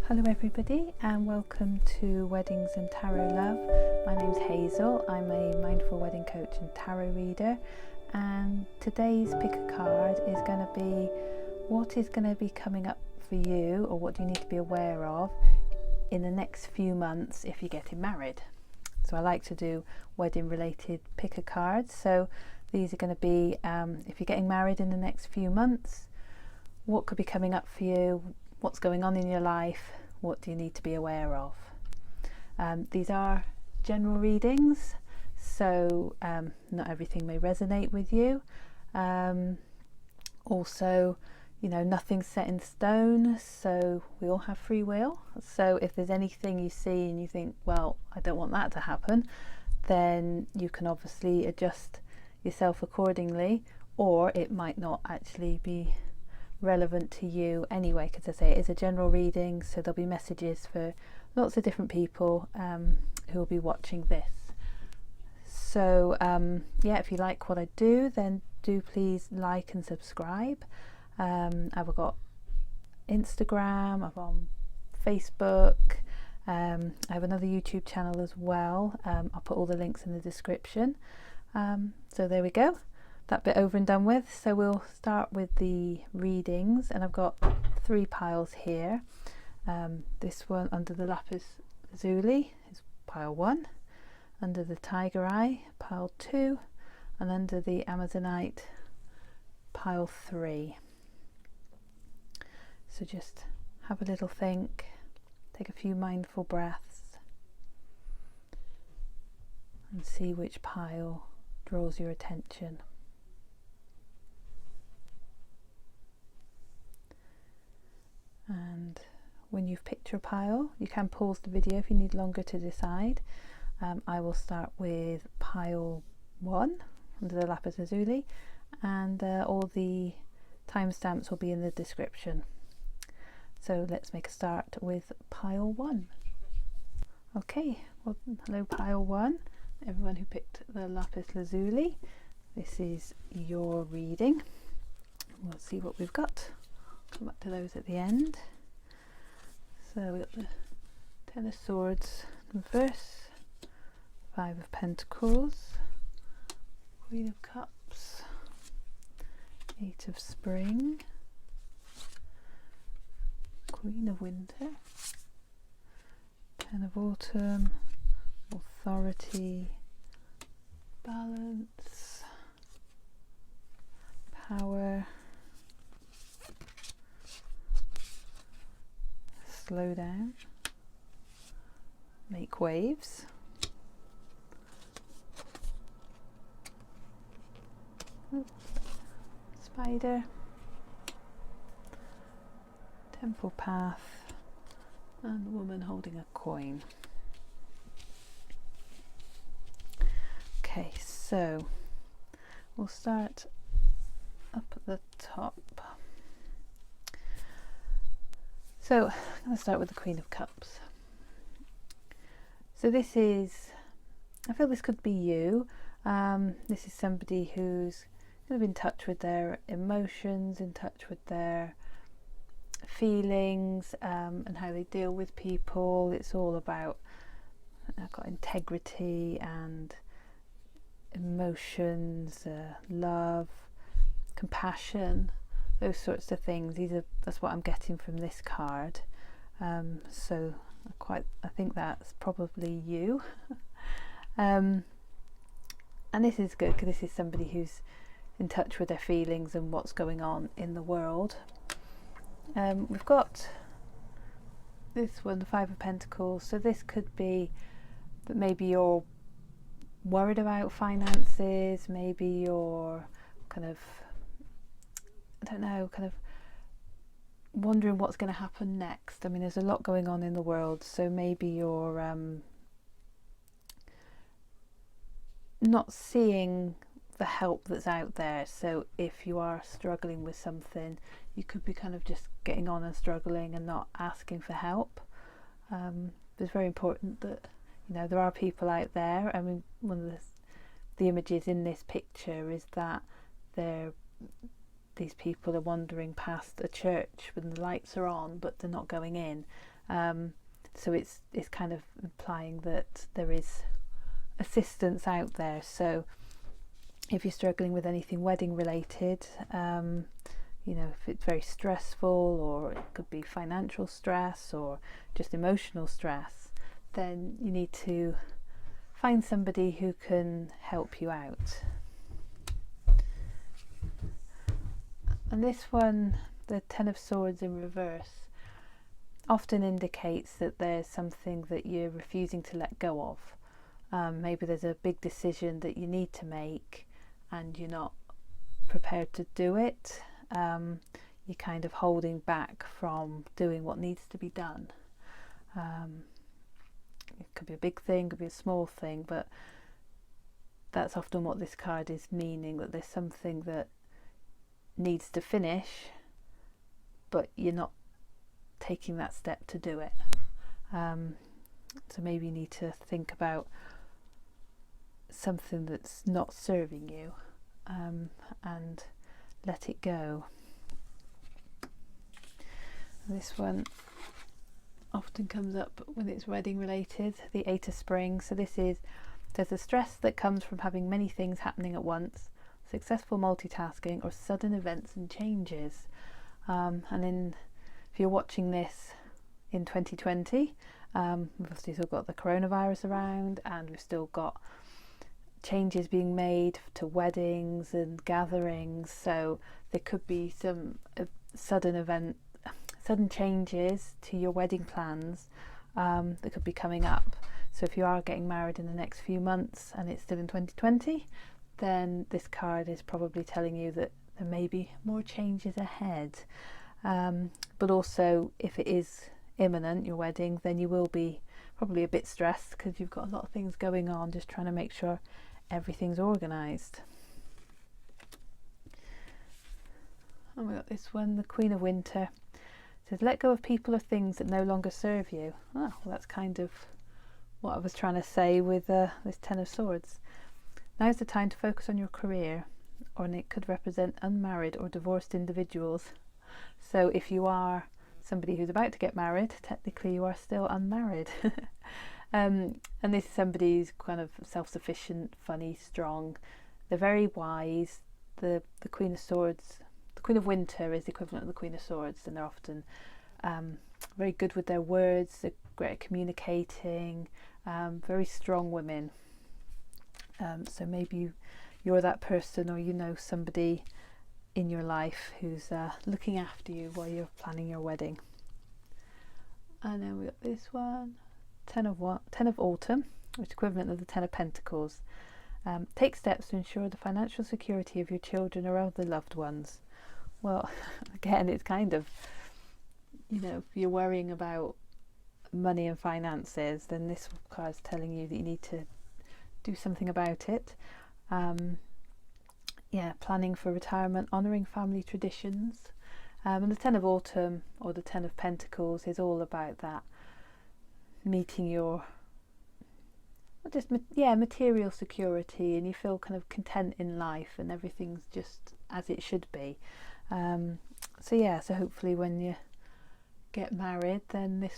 Hello everybody and welcome to Weddings and Tarot Love. My name's Hazel. I'm a mindful wedding coach and tarot reader, and today's pick a card is going to be what is going to be coming up for you, or what do you need to be aware of in the next few months if you're getting married. So I like to do wedding related pick a cards. So these are going to be if you're getting married in the next few months, what could be coming up for you, what's going on in your life, what do you need to be aware of. These are general readings, so not everything may resonate with you. Also, you know, nothing's set in stone, so we all have free will. So if there's anything you see and you think, well, I don't want that to happen, then you can obviously adjust yourself accordingly, or it might not actually be relevant to you anyway, because I say it is a general reading, so there'll be messages for lots of different people who will be watching this. So yeah, if you like what I do, then do please like and subscribe. I've got Instagram, I'm on Facebook, I have another YouTube channel as well. I'll put all the links in the description. So there we go, that bit over and done with. So we'll start with the readings, and I've got 3 piles here. This one under the lapis lazuli is pile 1, under the tiger eye pile 2, and under the amazonite pile 3. So just have a little think, take a few mindful breaths, and see which pile draws your attention. And when you've picked your pile, you can pause the video if you need longer to decide. I will start with pile 1 under the lapis lazuli, and all the timestamps will be in the description. So let's make a start with pile 1. Okay, well, hello pile 1, everyone who picked the lapis lazuli. This is your reading. We'll see what we've got. Come back to those at the end. So we've got the 10 of Swords in reverse, 5 of Pentacles, Queen of Cups, 8 of Spring, Queen of Winter, 10 of Autumn, Authority, Balance, Power, Slow down, make waves, Spider, Temple Path, and Woman holding a coin. Okay, so we'll start up at the top. So I'm going to start with the Queen of Cups. So this is, I feel this could be you. This is somebody who's kind of in touch with their emotions, in touch with their feelings, and how they deal with people. It's all about, I've got integrity and emotions, love, compassion, those sorts of things. That's what I'm getting from this card. So I think that's probably you. And this is good because this is somebody who's in touch with their feelings and what's going on in the world. We've got this one, the 5 of Pentacles. So this could be that maybe you're worried about finances, maybe you're kind of, I don't know, kind of wondering what's going to happen next. I mean, there's a lot going on in the world, so maybe you're not seeing the help that's out there. So if you are struggling with something, you could be kind of just getting on and struggling and not asking for help. It's very important that, you know, there are people out there. I mean, one of the images in this picture is that these people are wandering past a church when the lights are on, but they're not going in. So it's kind of implying that there is assistance out there. So if you're struggling with anything wedding related, if it's very stressful, or it could be financial stress or just emotional stress, then you need to find somebody who can help you out. And this one, the Ten of Swords in reverse, often indicates that there's something that you're refusing to let go of. Maybe there's a big decision that you need to make and you're not prepared to do it. You're kind of holding back from doing what needs to be done. It could be a big thing, could be a small thing, but that's often what this card is meaning, that there's something that needs to finish, but you're not taking that step to do it. So maybe you need to think about something that's not serving you, and let it go. This one often comes up when it's wedding related, the Eight of Spring. So there's a stress that comes from having many things happening at once, successful multitasking, or sudden events and changes. If you're watching this in 2020, we've obviously still got the coronavirus around, and we've still got changes being made to weddings and gatherings. So there could be some sudden changes to your wedding plans that could be coming up. So if you are getting married in the next few months and it's still in 2020, then this card is probably telling you that there may be more changes ahead. But also, if it is imminent, your wedding, then you will be probably a bit stressed because you've got a lot of things going on, just trying to make sure everything's organised. And we got this one, the Queen of Winter. It says, let go of people or things that no longer serve you. Oh, well, that's kind of what I was trying to say with this Ten of Swords. Now's the time to focus on your career, or it could represent unmarried or divorced individuals. So if you are somebody who's about to get married, technically you are still unmarried. And this is somebody who's kind of self-sufficient, funny, strong. They're very wise. The Queen of Swords, the Queen of Winter is the equivalent of the Queen of Swords, and they're often very good with their words. They're great at communicating. Very strong women. So maybe you're that person, or you know somebody in your life who's looking after you while you're planning your wedding. And then we got this one, Ten of Autumn, which is equivalent of the Ten of Pentacles. Take steps to ensure the financial security of your children or other loved ones. Well, again, it's kind of, if you're worrying about money and finances, then this card is telling you that you need to do something about it. Planning for retirement, honouring family traditions. And the Ten of Autumn, or the Ten of Pentacles, is all about that, meeting your material security, and you feel kind of content in life and everything's just as it should be. So hopefully when you get married, then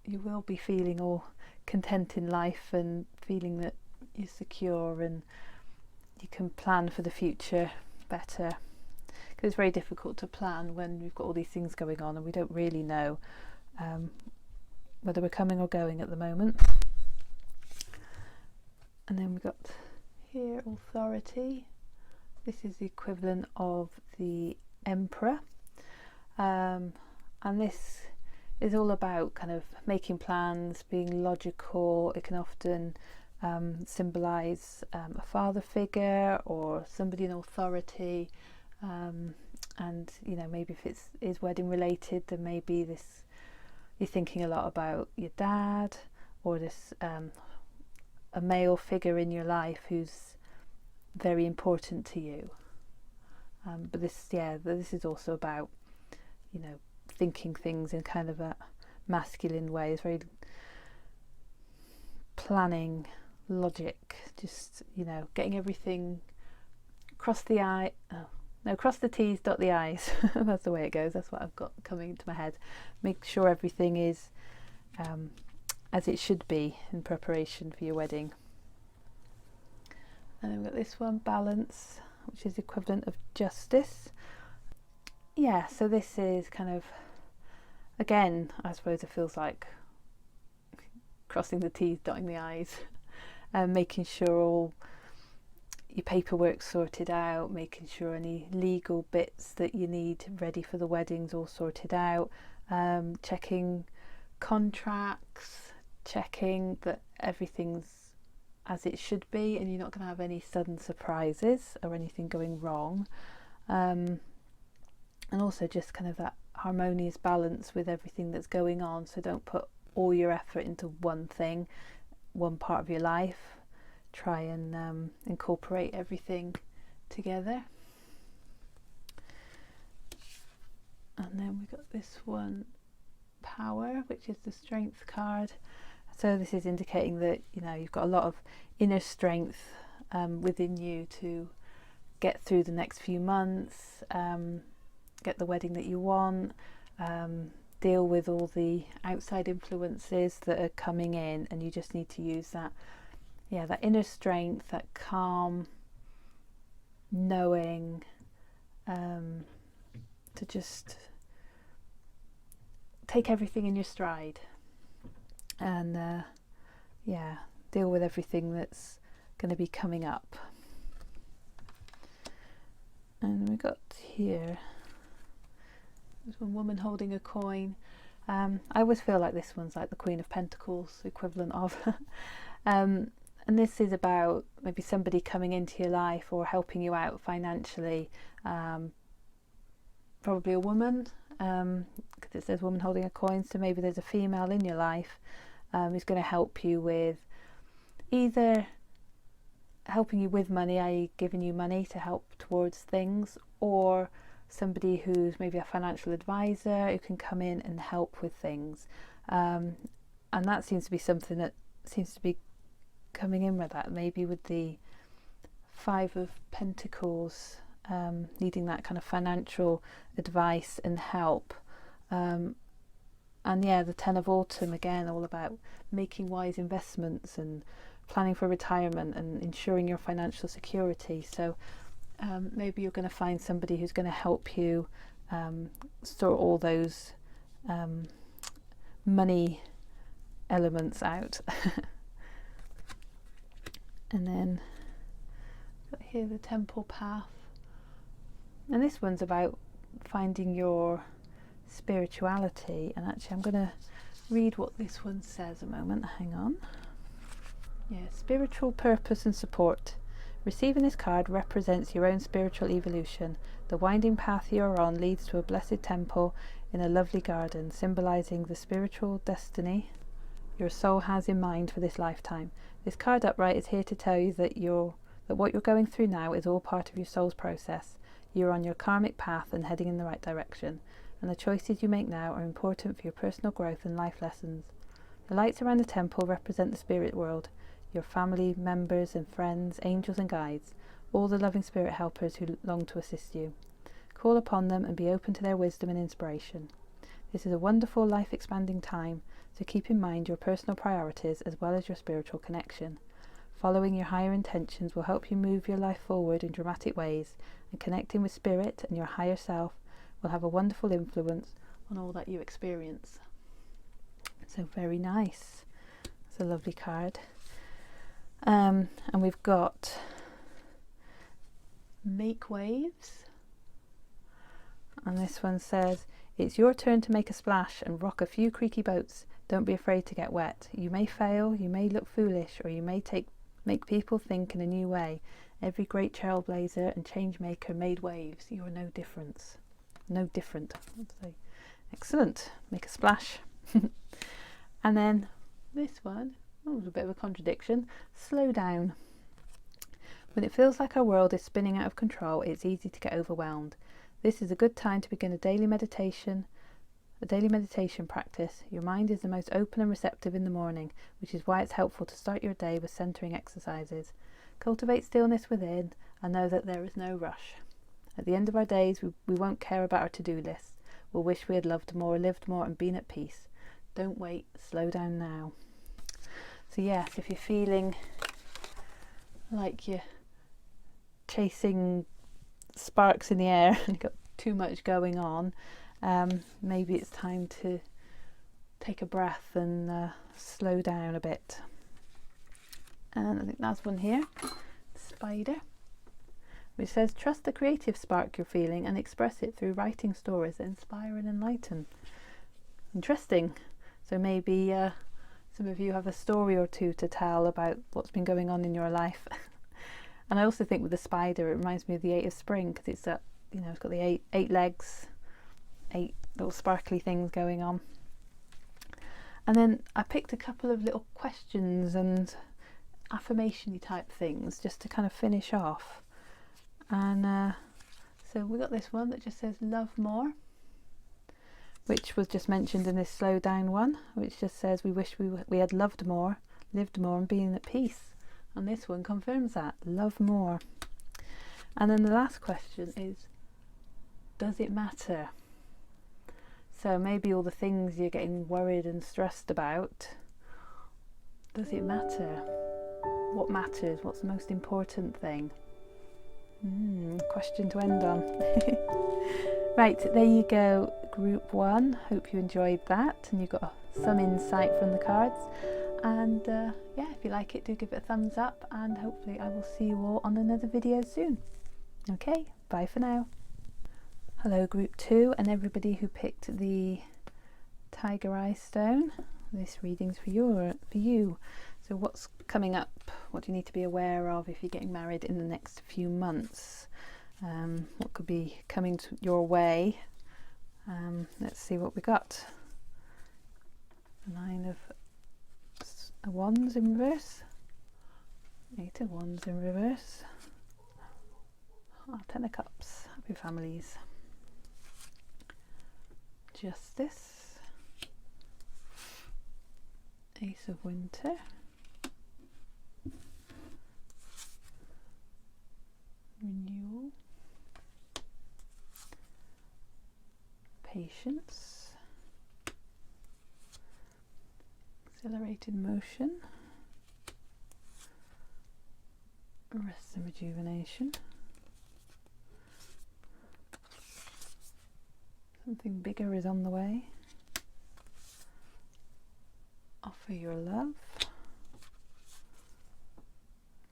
you will be feeling all content in life and feeling that you're secure and you can plan for the future better, because it's very difficult to plan when we've got all these things going on and we don't really know whether we're coming or going at the moment. And then we've got here Authority. This is the equivalent of the Emperor, and this is all about kind of making plans, being logical. It can often symbolize a father figure or somebody in authority, and maybe if it is wedding related, then maybe this, you're thinking a lot about your dad, or this a male figure in your life who's very important to you. But this is also about thinking things in kind of a masculine way. It's very planning, logic, just getting everything, cross the I, No, cross the T's, dot the I's. That's the way it goes. That's what I've got coming into my head. Make sure everything is as it should be in preparation for your wedding. And then we've got this one, balance, which is the equivalent of justice. Yeah, so this is kind of, again, I suppose it feels like crossing the T's, dotting the I's, and making sure all your paperwork's sorted out, making sure any legal bits that you need ready for the wedding's all sorted out, checking contracts, checking that everything's as it should be and you're not going to have any sudden surprises or anything going wrong, and also just kind of that harmonious balance with everything that's going on. So don't put all your effort into one thing, one part of your life. Try and incorporate everything together. And then we've got this one, power, which is the strength card. So this is indicating that, you know, you've got a lot of inner strength within you to get through the next few months, get the wedding that you want, deal with all the outside influences that are coming in, and you just need to use that, that inner strength, that calm knowing, to just take everything in your stride and deal with everything that's going to be coming up. And we got here, there's one woman holding a coin. I always feel like this one's like the Queen of Pentacles, equivalent of. And this is about maybe somebody coming into your life or helping you out financially. Probably a woman, because it says woman holding a coin, so maybe there's a female in your life who's going to help you with, either helping you with money, i.e. giving you money to help towards things, or somebody who's maybe a financial advisor who can come in and help with things. And that seems to be something that seems to be coming in with that, maybe with the Five of Pentacles, needing that kind of financial advice and help. And the Ten of Autumn, again, all about making wise investments and planning for retirement and ensuring your financial security. So maybe you're going to find somebody who's going to help you sort all those money elements out. And then got here the Temple Path, and this one's about finding your spirituality. And actually I'm going to read what this one says a moment, hang on. Spiritual purpose and support. Receiving this card represents your own spiritual evolution. The winding path you are on leads to a blessed temple in a lovely garden, symbolizing the spiritual destiny your soul has in mind for this lifetime. This card upright is here to tell you that what you're going through now is all part of your soul's process. You're on your karmic path and heading in the right direction, and the choices you make now are important for your personal growth and life lessons. The lights around the temple represent the spirit world, your family members and friends, angels and guides, all the loving spirit helpers who long to assist you. Call upon them and be open to their wisdom and inspiration. This is a wonderful, life-expanding time, so keep in mind your personal priorities as well as your spiritual connection. Following your higher intentions will help you move your life forward in dramatic ways, and connecting with spirit and your higher self will have a wonderful influence on all that you experience. So very nice. It's a lovely card. And we've got Make Waves. And this one says, it's your turn to make a splash and rock a few creaky boats. Don't be afraid to get wet. You may fail, you may look foolish, or you may make people think in a new way. Every great trailblazer and change maker made waves. You are no different. Let's say. Excellent. Make a splash. And then this one, a bit of a contradiction. Slow down. When it feels like our world is spinning out of control, it's easy to get overwhelmed. This is a good time to begin a daily meditation practice. Your mind is the most open and receptive in the morning, which is why it's helpful to start your day with centering exercises. Cultivate stillness within and know that there is no rush. At the end of our days, we won't care about our to-do lists. We'll wish we had loved more, lived more, and been at peace. Don't wait, slow down now. So yes, if you're feeling like you're chasing sparks in the air and you've got too much going on, maybe it's time to take a breath and slow down a bit. And I think last one here, Spider, which says, trust the creative spark you're feeling and express it through writing stories that inspire and enlighten. Interesting. So maybe some of you have a story or two to tell about what's been going on in your life. And I also think with the spider, it reminds me of the 8 of spring, because it's that, you know, it's got the eight legs, 8 little sparkly things going on. And then I picked a couple of little questions and affirmation-y type things just to kind of finish off. And so we got this one that just says love more, which was just mentioned in this slow down one, which just says we wish we had loved more, lived more, and been at peace. And this one confirms that, love more. And then the last question is, does it matter? So maybe all the things you're getting worried and stressed about, does it matter? What matters? What's the most important thing? Question to end on. Right, there you go, group 1. Hope you enjoyed that and you got some insight from the cards. And yeah, if you like it, do give it a thumbs up, and hopefully I will see you all on another video soon. Okay, bye for now. Hello group 2 and everybody who picked the Tiger Eye stone. This reading's for you. So what's coming up? What do you need to be aware of if you're getting married in the next few months? What could be coming your way? Let's see what we got. 9 of Wands in reverse, 8 of Wands in reverse, 10 of Cups, happy families, Justice, Ace of Winter, Renewal, Patience, Accelerated Motion, Rest and Rejuvenation, Something bigger is on the way, Offer Your Love,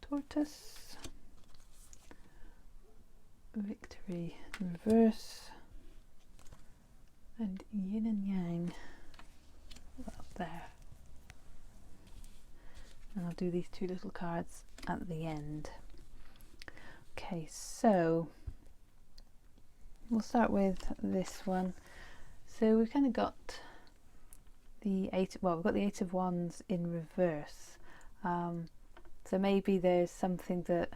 Tortoise, Victory in reverse, and Yin and Yang up there. And I'll do these 2 little cards at the end. Okay, so we'll start with this one. So we've kind of got the 8, well, we've got the 8 of Wands in reverse. So maybe there's something that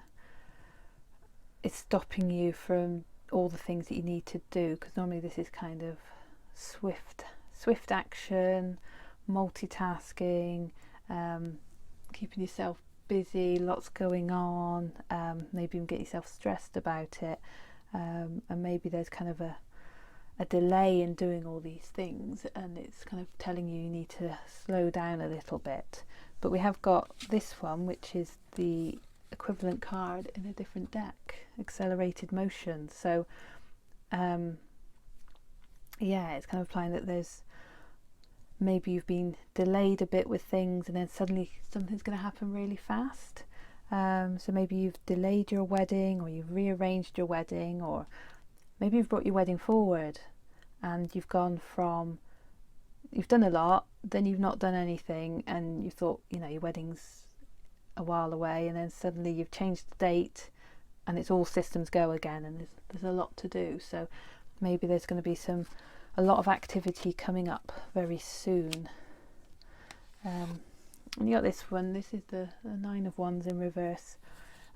is stopping you from all the things that you need to do, because normally this is kind of swift action, multitasking, keeping yourself busy, lots going on, maybe even get yourself stressed about it, and maybe there's kind of a delay in doing all these things, and it's kind of telling you need to slow down a little bit. But we have got this one, which is the equivalent card in a different deck, Accelerated Motion. So yeah, it's kind of implying that there's maybe you've been delayed a bit with things, and then suddenly something's going to happen really fast. So maybe you've delayed your wedding, or you've rearranged your wedding, or maybe you've brought your wedding forward and you've gone from, you've done a lot, then you've not done anything, and you thought, you know, your wedding's a while away, and then suddenly you've changed the date and it's all systems go again, and there's a lot to do. So maybe there's going to be a lot of activity coming up very soon. And you got this one, this is the 9 of Wands in reverse,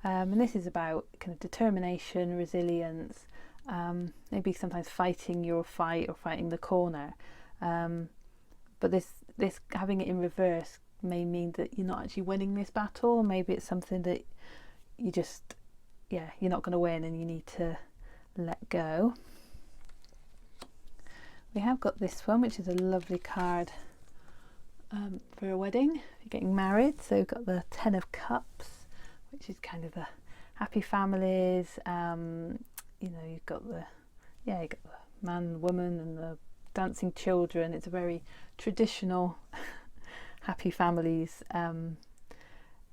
and this is about kind of determination, resilience, maybe sometimes fighting your fight or fighting the corner, but this having it in reverse may mean that you're not actually winning this battle. Maybe it's something that you just, yeah, you're not going to win, and you need to let go. We have got this one, which is a lovely card for a wedding, if you're getting married. So we've got the 10 of Cups, which is kind of the happy families. You've got the man, woman, and the dancing children. It's a very traditional happy families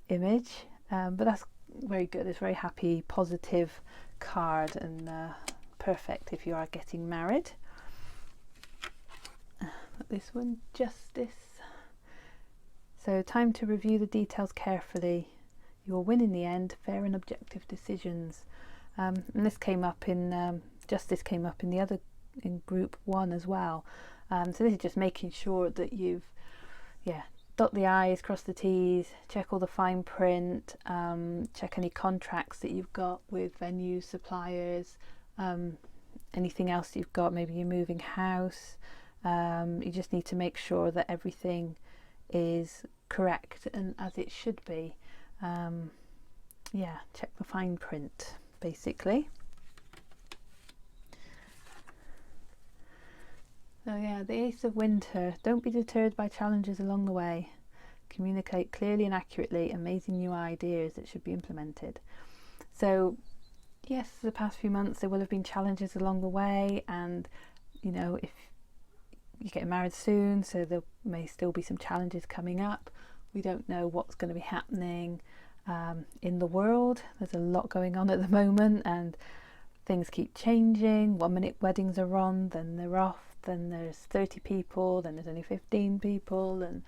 image, but that's very good. It's a very happy, positive card, and perfect if you are getting married. This one, Justice. So time to review the details carefully. You will win in the end. Fair and objective decisions. And this came up in Justice came up in the other, in group 1 as well. So this is just making sure that you've dot the I's, cross the T's, check all the fine print, check any contracts that you've got with venues, suppliers, anything else you've got. Maybe you're moving house. You just need to make sure that everything is correct and as it should be. Check the fine print, basically. So the Ace of Winter. Don't be deterred by challenges along the way. Communicate clearly and accurately amazing new ideas that should be implemented. So yes, the past few months there will have been challenges along the way, and if you're getting married soon, so there may still be some challenges coming up. We don't know what's going to be happening in the world. There's a lot going on at the moment, and things keep changing. 1 minute weddings are on, then they're off, then there's 30 people, then there's only 15 people, and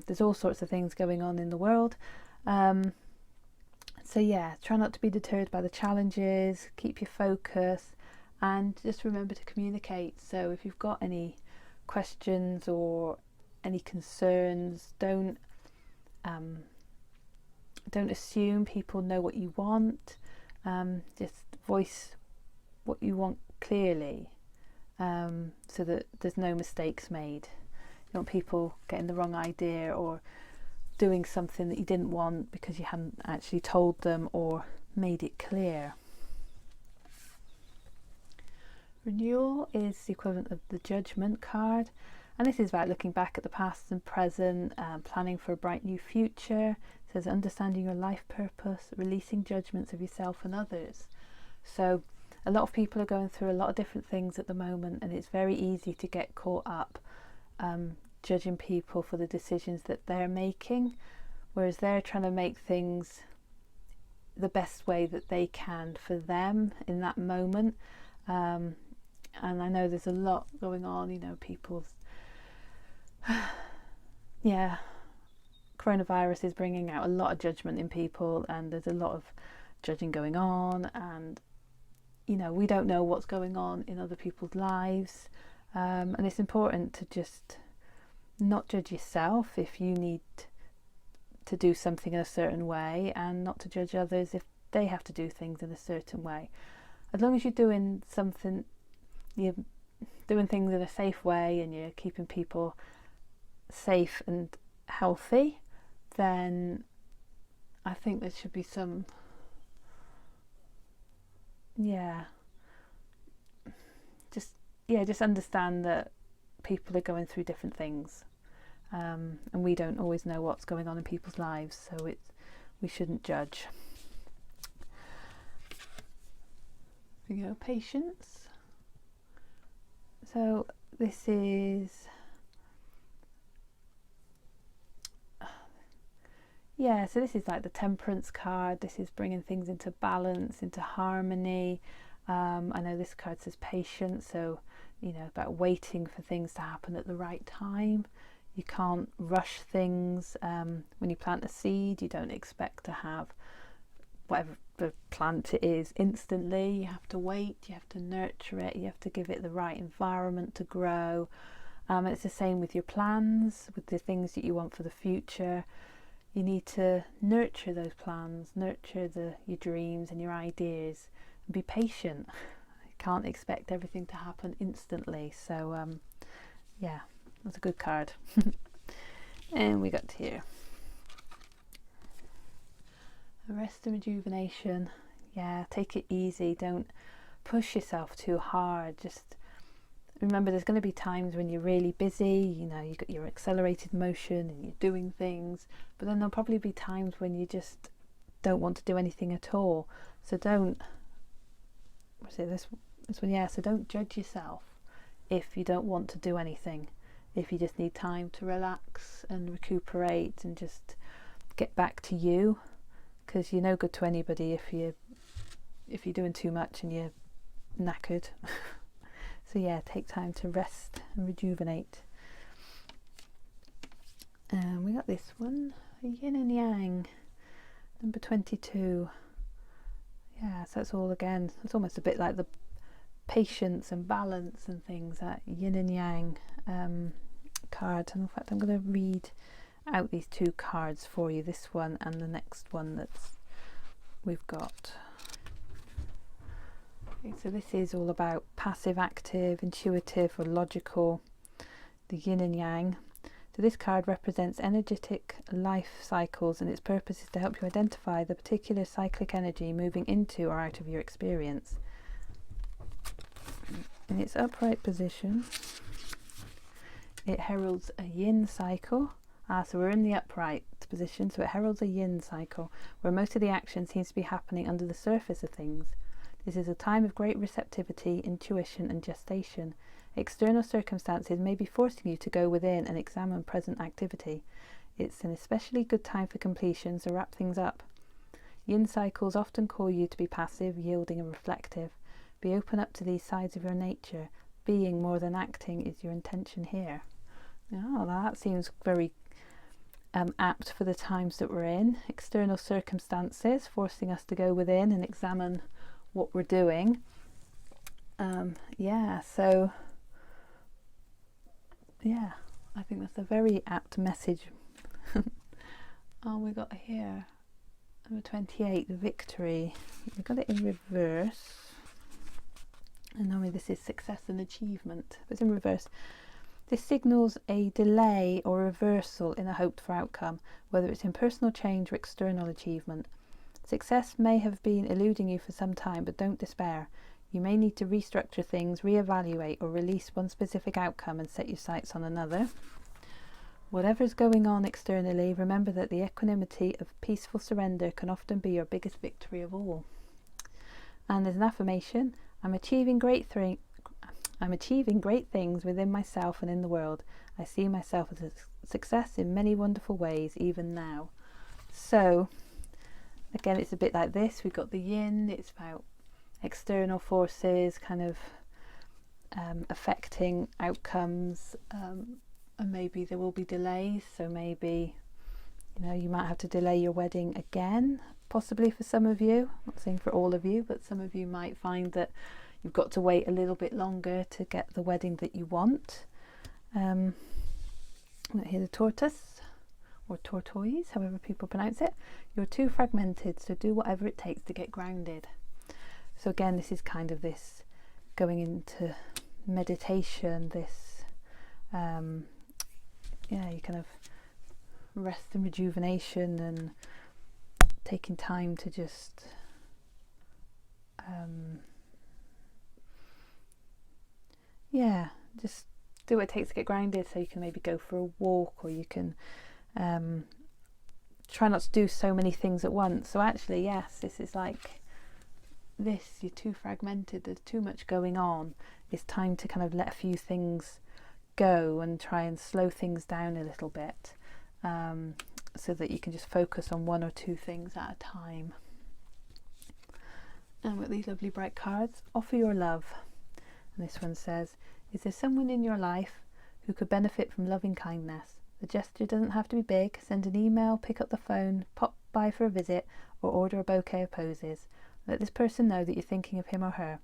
there's all sorts of things going on in the world. Try not to be deterred by the challenges, keep your focus, and just remember to communicate. So if you've got any questions or any concerns, don't assume people know what you want. Just voice what you want clearly, so that there's no mistakes made. You don't want people getting the wrong idea or doing something that you didn't want because you hadn't actually told them or made it clear. Renewal is the equivalent of the Judgment card, and this is about looking back at the past and present, planning for a bright new future. It says understanding your life purpose, releasing judgments of yourself and others. So a lot of people are going through a lot of different things at the moment, and it's very easy to get caught up judging people for the decisions that they're making, whereas they're trying to make things the best way that they can for them in that moment. And I know there's a lot going on, people's coronavirus is bringing out a lot of judgment in people, and there's a lot of judging going on, and we don't know what's going on in other people's lives, and it's important to just not judge yourself if you need to do something in a certain way, and not to judge others if they have to do things in a certain way. As long as you're doing something, you're doing things in a safe way, and you're keeping people safe and healthy, then I think there should be some just understand that people are going through different things, and we don't always know what's going on in people's lives, so we shouldn't judge. Patience. So this is so this is like the Temperance card. This is bringing things into balance, into harmony. I know this card says patience, so about waiting for things to happen at the right time. You can't rush things. When you plant a seed, you don't expect to have whatever the plant it is instantly. You have to wait, you have to nurture it, you have to give it the right environment to grow. And it's the same with your plans, with the things that you want for the future. You need to nurture those plans, nurture your dreams and your ideas, and be patient. You can't expect everything to happen instantly. So that's a good card. And we got here rest and rejuvenation. Take it easy. Don't push yourself too hard. Just remember, there's going to be times when you're really busy, you know, you've got your accelerated motion and you're doing things, but then there'll probably be times when you just don't want to do anything at all. So don't, what's it, this one, yeah, so don't judge yourself if you don't want to do anything, if you just need time to relax and recuperate and just get back to you, because you're no good to anybody if you're doing too much and you're knackered. So yeah, take time to rest and rejuvenate. And we got this one, yin and yang, number 22. Yeah, so it's all, again, it's almost a bit like the patience and balance and things, that yin and yang card. And in fact, I'm going to read out these two cards for you, this one and the next one that's we've got. Okay, so this is all about passive, active, intuitive or logical, the yin and yang. So this card represents energetic life cycles, and its purpose is to help you identify the particular cyclic energy moving into or out of your experience. In its upright position, it heralds a yin cycle. So we're in the upright position, so it heralds a yin cycle, where most of the action seems to be happening under the surface of things. This is a time of great receptivity, intuition and gestation. External circumstances may be forcing you to go within and examine present activity. It's an especially good time for completion, so wrap things up. Yin cycles often call you to be passive, yielding and reflective. Be open up to these sides of your nature. Being more than acting is your intention here. Oh, that seems very apt for the times that we're in. External circumstances forcing us to go within and examine what we're doing. Yeah, so yeah, I think that's a very apt message. Oh, we got here number 28, the victory. We got it in reverse, and normally this is success and achievement, but it's in reverse. This signals a delay or reversal in a hoped for outcome, whether it's in personal change or external achievement. Success may have been eluding you for some time, but don't despair. You may need to restructure things, reevaluate or release one specific outcome and set your sights on another. Whatever's going on externally, remember that the equanimity of peaceful surrender can often be your biggest victory of all. And there's an affirmation: I'm achieving great things within myself and in the world. I see myself as a success in many wonderful ways, even now. So again, it's a bit like this. We've got the yin, it's about external forces kind of affecting outcomes, and maybe there will be delays. So maybe, you know, you might have to delay your wedding again, possibly for some of you. I'm not saying for all of you, but some of you might find that you've got to wait a little bit longer to get the wedding that you want. Here's the tortoise, or tortoise, however people pronounce it. You're too fragmented, so do whatever it takes to get grounded. So again, this is kind of this going into meditation, this you kind of rest and rejuvenation and taking time to just just do what it takes to get grounded. So you can maybe go for a walk, or you can try not to do so many things at once. So actually, yes, this is like this, you're too fragmented, there's too much going on. It's time to kind of let a few things go and try and slow things down a little bit, so that you can just focus on one or two things at a time. And with these lovely bright cards, offer your love. And this one says, is there someone in your life who could benefit from loving kindness? The gesture doesn't have to be big. Send an email, pick up the phone, pop by for a visit, or order a bouquet of posies. Let this person know that you're thinking of him or her.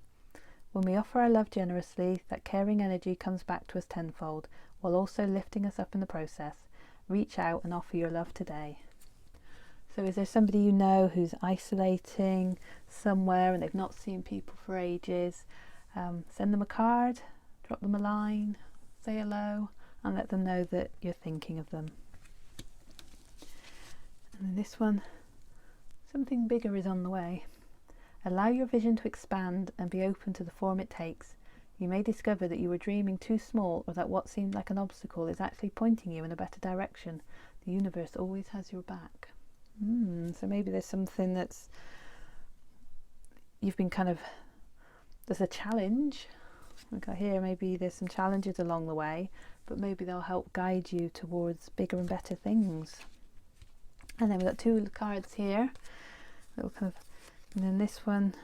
When we offer our love generously, that caring energy comes back to us tenfold, while also lifting us up in the process. Reach out and offer your love today. So is there somebody you know who's isolating somewhere and they've not seen people for ages? Send them a card, drop them a line, say hello, and let them know that you're thinking of them. And then this one, something bigger is on the way. Allow your vision to expand and be open to the form it takes. You may discover that you were dreaming too small, or that what seemed like an obstacle is actually pointing you in a better direction. The universe always has your back. So maybe there's something that's you've been there's a challenge. Like I hear maybe there's some challenges along the way, but maybe they'll help guide you towards bigger and better things. And then we've got 2 cards here. Little and then this one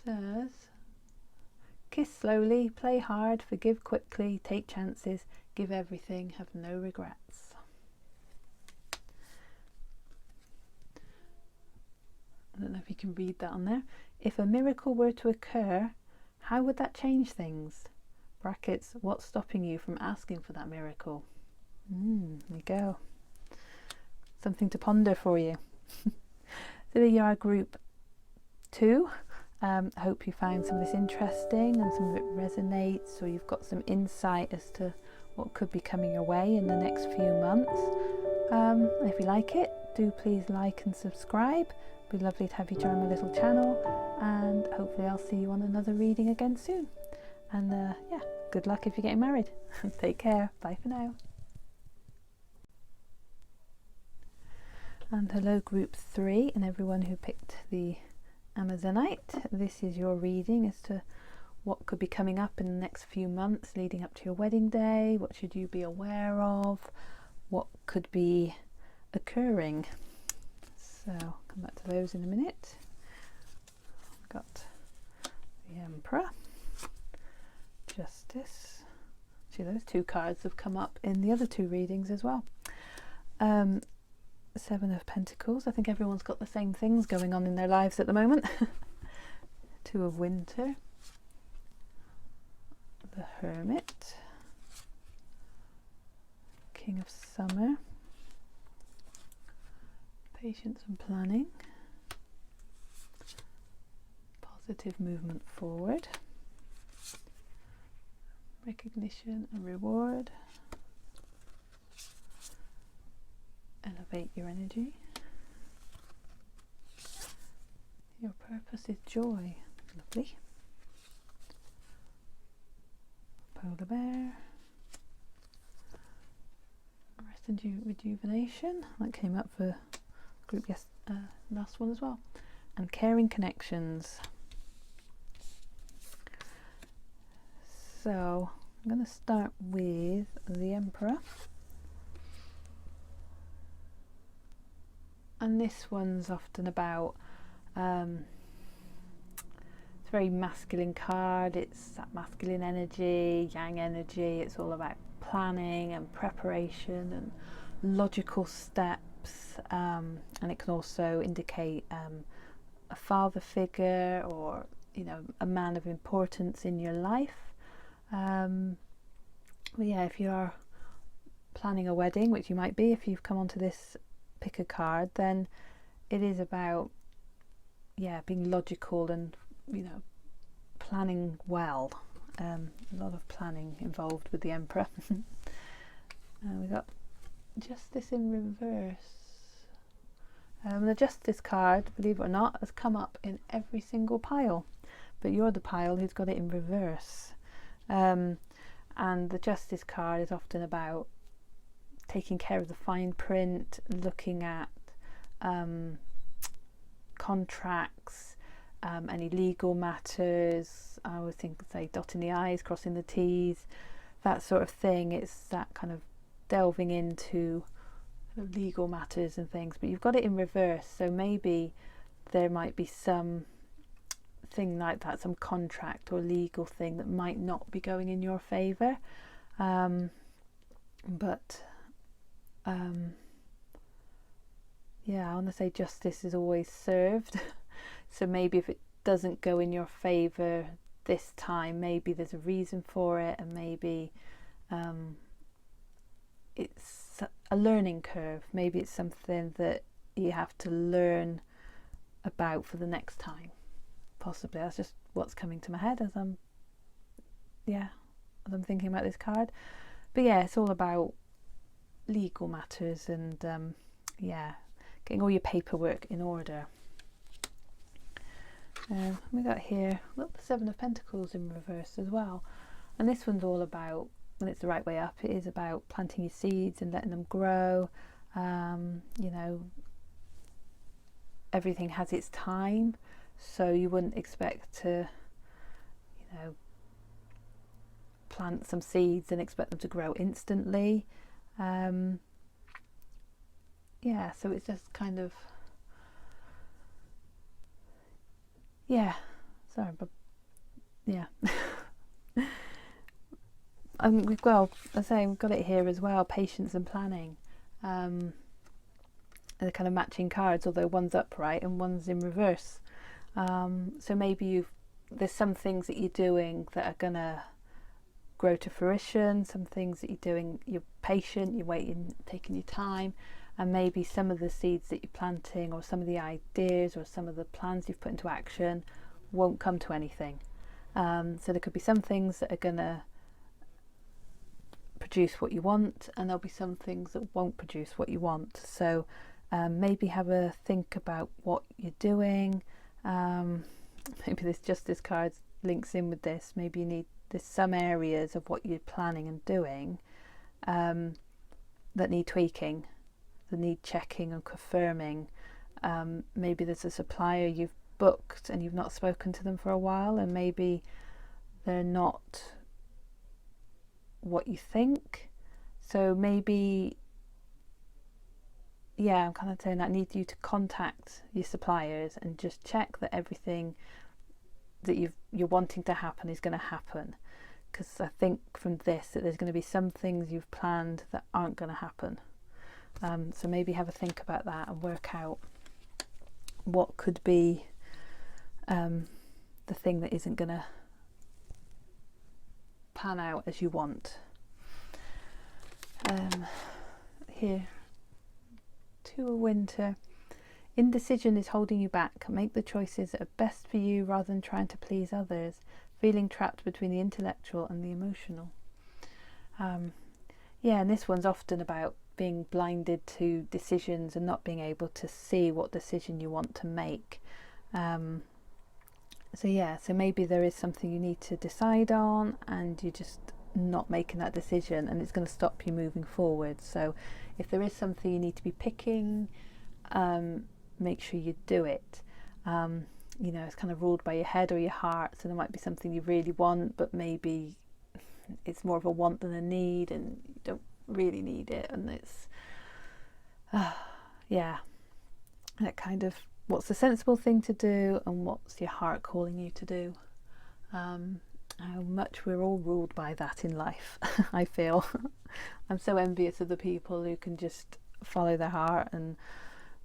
says, kiss slowly, play hard, forgive quickly, take chances, give everything, have no regrets. I don't know if you can read that on there. If a miracle were to occur, how would that change things? Brackets, what's stopping you from asking for that miracle? There you go. Something to ponder for you. So there you are, group 2. I hope you found some of this interesting and some of it resonates, or you've got some insight as to what could be coming your way in the next few months. If you like it, do please like and subscribe. It'd be lovely to have you join my little channel, and hopefully I'll see you on another reading again soon. And yeah, good luck if you're getting married. Take care. Bye for now. And hello, group 3, and everyone who picked the Amazonite. This is your reading as to what could be coming up in the next few months leading up to your wedding day. What should you be aware of? What could be occurring? So I'll come back to those in a minute. I've got the Emperor, Justice. See, those 2 cards have come up in the other 2 readings as well. 7 of Pentacles. I think everyone's got the same things going on in their lives at the moment. 2 of Winter, the Hermit, King of Summer, Patience and Planning, Positive Movement Forward, Recognition and Reward, Elevate your energy. Your purpose is joy. Lovely. Polar Bear. Rest and rejuvenation. That came up for group last one as well. And Caring Connections. So I'm going to start with the Emperor. And this one's often about, it's a very masculine card. It's that masculine energy, yang energy. It's all about planning and preparation and logical steps. And it can also indicate a father figure, or, you know, a man of importance in your life. But yeah, if you are planning a wedding, which you might be if you've come onto this pick a card, then it is about, yeah, being logical and, you know, planning well. A lot of planning involved with the Emperor. We got Justice in reverse. The Justice card, believe it or not, has come up in every single pile, but you're the pile who's got it in reverse. And the Justice card is often about taking care of the fine print, looking at contracts, any legal matters. I always think, say, dotting the I's, crossing the T's, that sort of thing. It's that kind of delving into legal matters and things, but you've got it in reverse, so maybe there might be some thing like that, some contract or legal thing that might not be going in your favour. Yeah, I want to say justice is always served. So maybe if it doesn't go in your favour this time, maybe there's a reason for it, and maybe it's a learning curve. Maybe it's something that you have to learn about for the next time. Possibly that's just what's coming to my head as I'm thinking about this card. But yeah, it's all about legal matters and getting all your paperwork in order. We got here, look, the Seven of Pentacles in reverse as well. And this one's all about, when it's the right way up, it is about planting your seeds and letting them grow. You know, everything has its time, so you wouldn't expect to, you know, plant some seeds and expect them to grow instantly. Yeah, so it's just kind of, yeah, sorry, but yeah. And we've got, I say, we've got it here as well, patience and planning. They're kind of matching cards, although one's upright and one's in reverse. So maybe there's some things that you're doing that are gonna grow to fruition, some things that you're doing, you're patient, you're waiting, taking your time, and maybe some of the seeds that you're planting or some of the ideas or some of the plans you've put into action won't come to anything. So there could be some things that are gonna produce what you want, and there'll be some things that won't produce what you want. So maybe have a think about what you're doing. Maybe this Justice card links in with this. Maybe there's some areas of what you're planning and doing that need tweaking, that need checking and confirming. Maybe there's a supplier you've booked and you've not spoken to them for a while, and maybe they're not what you think. So maybe, yeah, I'm kind of saying that I need you to contact your suppliers and just check that everything that you're wanting to happen is going to happen, because I think from this that there's going to be some things you've planned that aren't going to happen. So maybe have a think about that and work out what could be the thing that isn't going to pan out as you want. Here, Two of Winter. Indecision is holding you back. Make the choices that are best for you rather than trying to please others. Feeling trapped between the intellectual and the emotional. Yeah, and this one's often about being blinded to decisions and not being able to see what decision you want to make. So yeah, so maybe there is something you need to decide on and you're just not making that decision, and it's going to stop you moving forward. So if there is something you need to be picking, make sure you do it. You know, it's kind of ruled by your head or your heart, so there might be something you really want, but maybe it's more of a want than a need, and you don't really need it, and it's yeah, that kind of, what's the sensible thing to do and what's your heart calling you to do. How much we're all ruled by that in life. I feel I'm so envious of the people who can just follow their heart and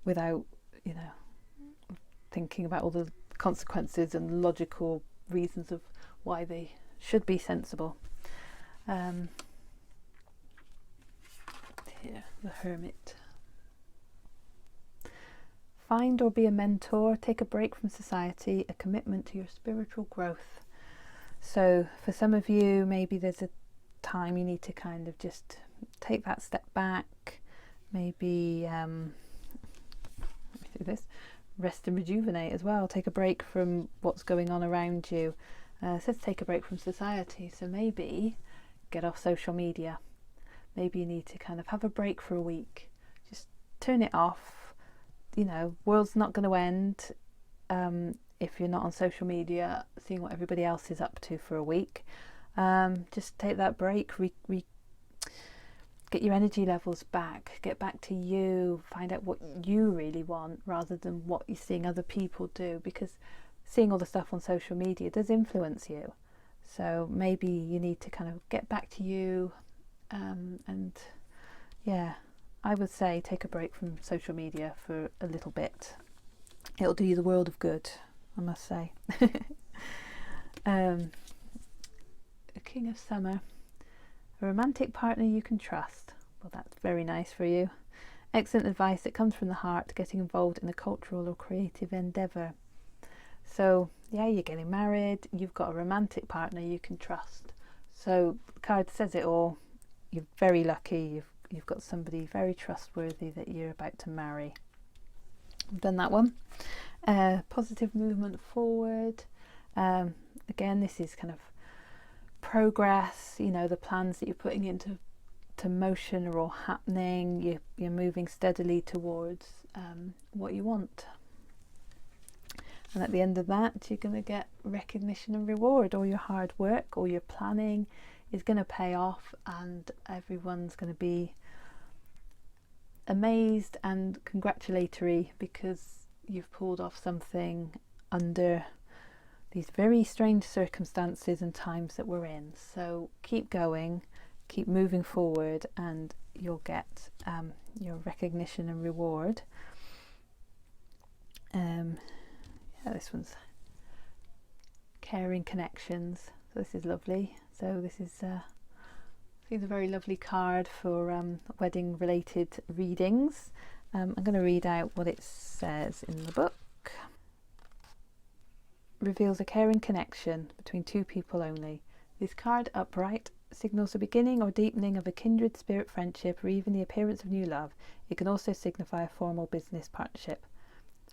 without, you know, thinking about all the consequences and logical reasons of why they should be sensible. Here, the Hermit. Find or be a mentor. Take a break from society. A commitment to your spiritual growth. So for some of you, maybe there's a time you need to kind of just take that step back. Maybe let me do this. Rest and rejuvenate as well. Take a break from what's going on around you. It says take a break from society. So maybe get off social media. Maybe you need to kind of have a break for a week. Just turn it off. You know, world's not going to end if you're not on social media seeing what everybody else is up to for a week. Just take that break, get your energy levels back, get back to you, find out what you really want rather than what you're seeing other people do, because seeing all the stuff on social media does influence you. So maybe you need to kind of get back to you, and yeah, I would say take a break from social media for a little bit. It'll do you the world of good, I must say. King of Summer. A romantic partner you can trust. Well, that's very nice for you. Excellent advice that comes from the heart, getting involved in a cultural or creative endeavour. So yeah, you're getting married, you've got a romantic partner you can trust. So the card says it all. You're very lucky. You've got somebody very trustworthy that you're about to marry. I've done that one. Positive movement forward. Again, this is kind of progress, you know, the plans that you're putting into motion are all happening. You're moving steadily towards what you want. And at the end of that, you're going to get recognition and reward. All your hard work, all your planning is going to pay off, and everyone's going to be amazed and congratulatory because you've pulled off something under these very strange circumstances and times that we're in. So keep going, keep moving forward, and you'll get your recognition and reward. This one's caring connections. So this is lovely. So this is seems a very lovely card for wedding related readings. I'm going to read out what it says in the book. Reveals a caring connection between two people only. This card, upright, signals the beginning or deepening of a kindred spirit friendship or even the appearance of new love. It can also signify a formal business partnership.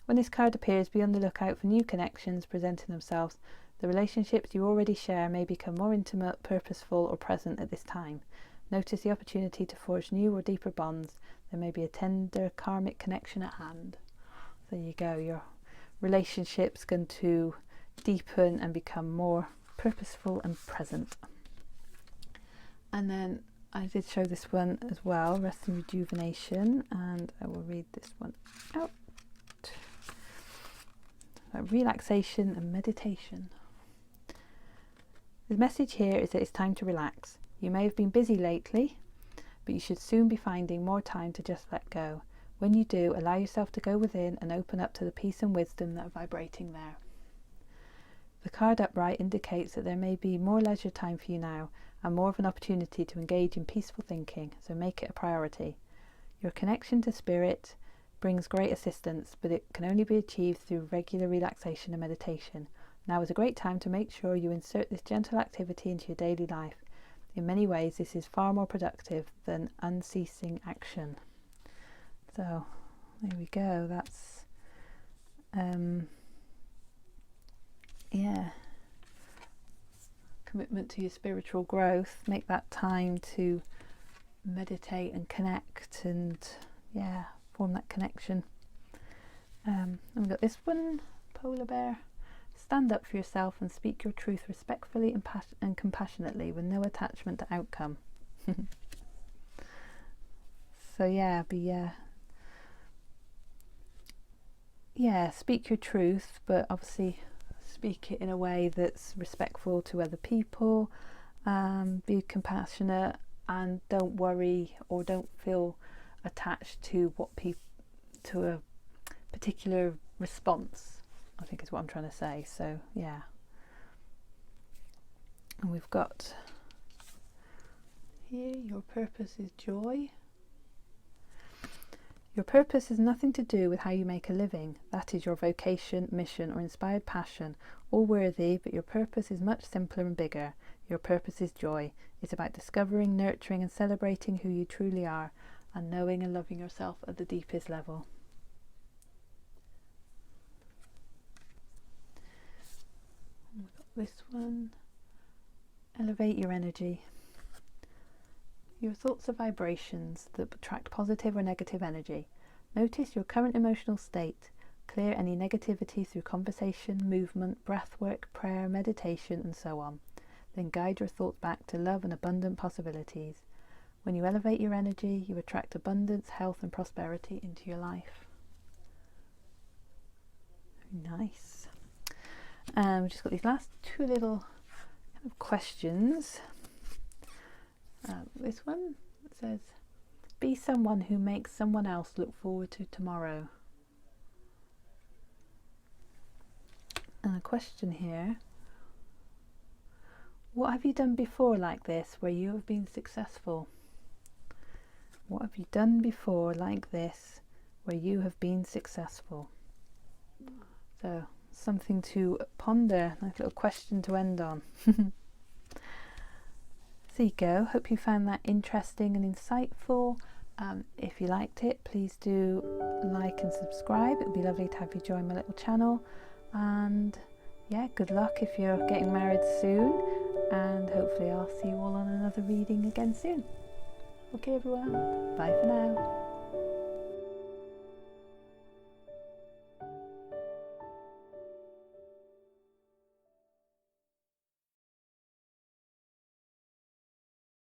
When this card appears, be on the lookout for new connections presenting themselves. The relationships you already share may become more intimate, purposeful, or present at this time. Notice the opportunity to forge new or deeper bonds. There may be a tender karmic connection at hand. So there you go, your relationship's going to deepen and become more purposeful and present. And then I did show this one as well, Rest and Rejuvenation, and I will read this one out. Relaxation and meditation. The message here is that it's time to relax. You may have been busy lately, but you should soon be finding more time to just let go. When you do, allow yourself to go within and open up to the peace and wisdom that are vibrating there. The card upright indicates that there may be more leisure time for you now and more of an opportunity to engage in peaceful thinking, so make it a priority. Your connection to spirit brings great assistance, but it can only be achieved through regular relaxation and meditation. Now is a great time to make sure you insert this gentle activity into your daily life. In many ways, this is far more productive than unceasing action. So, there we go. That's, commitment to your spiritual growth. Make that time to meditate and connect and, form that connection. And we've got this one, Polar Bear. Stand up for yourself and speak your truth respectfully and compassionately with no attachment to outcome. So speak your truth, but obviously speak it in a way that's respectful to other people. Be compassionate and don't worry or don't feel attached to to a particular response, I think is what I'm trying to say. So yeah, and we've got here, your purpose is joy. Your purpose has nothing to do with how you make a living. That is your vocation, mission, or inspired passion, all worthy, but your purpose is much simpler and bigger. Your purpose is joy. It's about discovering, nurturing, and celebrating who you truly are, and knowing and loving yourself at the deepest level. We've got this one, elevate your energy. Your thoughts are vibrations that attract positive or negative energy. Notice your current emotional state. Clear any negativity through conversation, movement, breath work, prayer, meditation, and so on. Then guide your thoughts back to love and abundant possibilities. When you elevate your energy, you attract abundance, health, and prosperity into your life. Nice. We've just got these last two little kind of questions. This one says, be someone who makes someone else look forward to tomorrow. And a question here, what have you done before like this where you have been successful? What have you done before like this where you have been successful? So something to ponder, nice little question to end on. There you go. Hope you found that interesting and insightful. If you liked it, please do like and subscribe. It would be lovely to have you join my little channel. And yeah, good luck if you're getting married soon, and hopefully I'll see you all on another reading again soon. Okay everyone, bye for now.